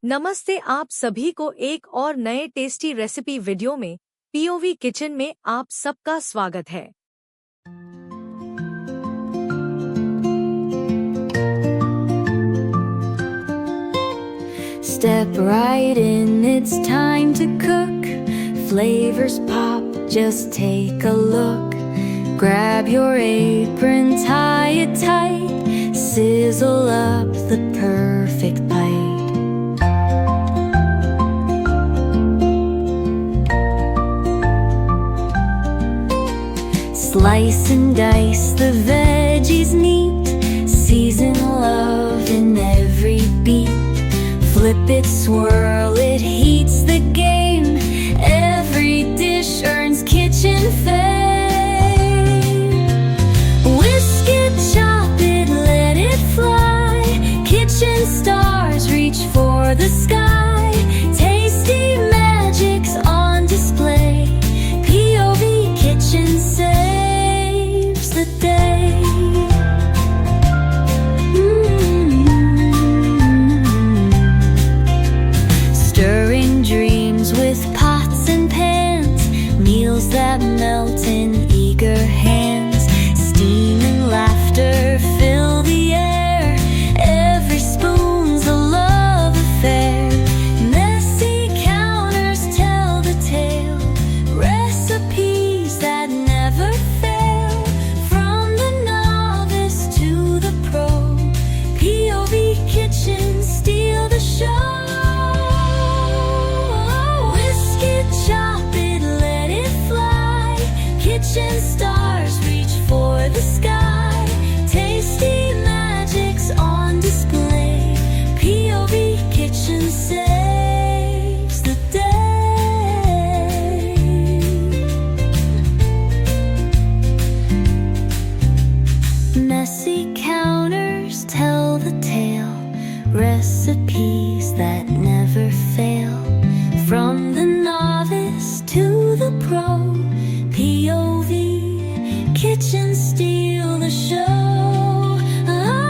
नमस्ते, आप सभी को एक और नए टेस्टी रेसिपी वीडियो में पीओवी किचन में आप सबका स्वागत है। Step right in, it's time to cook. Flavors pop, just take a look. Grab your apron, tie it tight. Sizzle up the perfect bite. Slice and dice the veggies neat. Season love in every beat. Flip it, swirl it, heats the game. Every dish earns kitchen fame. Whisk it, chop it, let it fly. Kitchen stars reach for the sky. Tasty magic's on display. POV Kitchen saves the day. That melt in eager hands. Steam and laughter fill the air. Every spoon's a love affair. Messy counters tell the tale. Recipes that never fail. From the novice to the pro, POV Kitchen steal the show. Whisk it, chop it, let it fly. Kitchen stars reach for the sky. Tasty magic's on display. POV Kitchen saves the day. Messy counters tell the tale. Recipes that never fail. From the novice to the pro, POV Kitchen steal the show. Oh,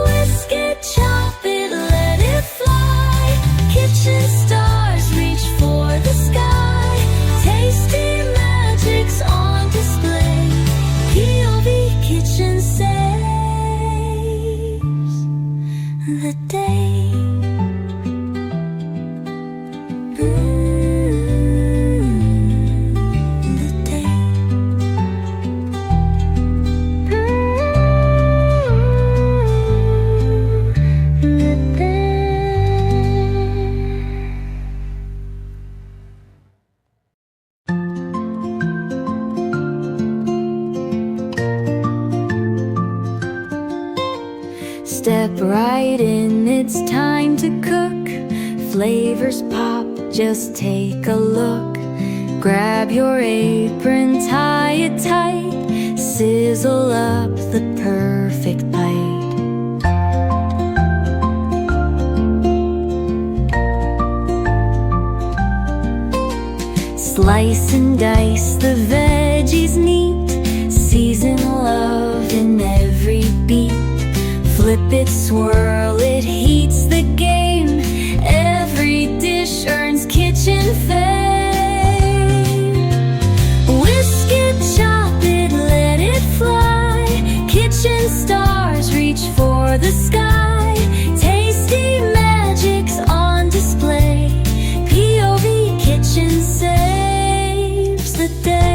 whisk it, chop it, let it fly. Kitchen stars reach for the sky. Tasty magic's on display. POV Kitchen saves the day. Step right in, it's time to cook. Flavors pop, just take a look. Grab your apron, tie it tight. Sizzle up the perfect bite. Slice and dice the veggies neat. Season love in every beat. Flip it, swirl it, heats the game. Every dish earns kitchen fame. Whisk it, chop it, let it fly. Kitchen stars reach for the sky. Tasty magic's on display. POV Kitchen saves the day.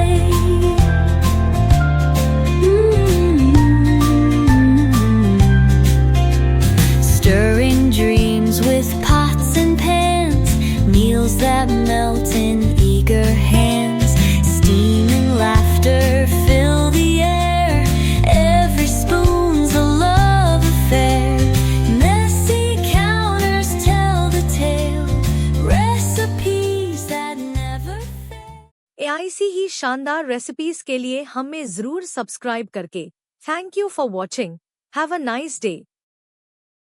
That melt in eager hands. Steam and laughter fill the air. Every spoon's a love affair. Messy counters tell the tale. Recipes that never fail. ऐसी ही शानदार recipes के लिए हमें जरूर subscribe करके। Thank you for watching. Have a nice day.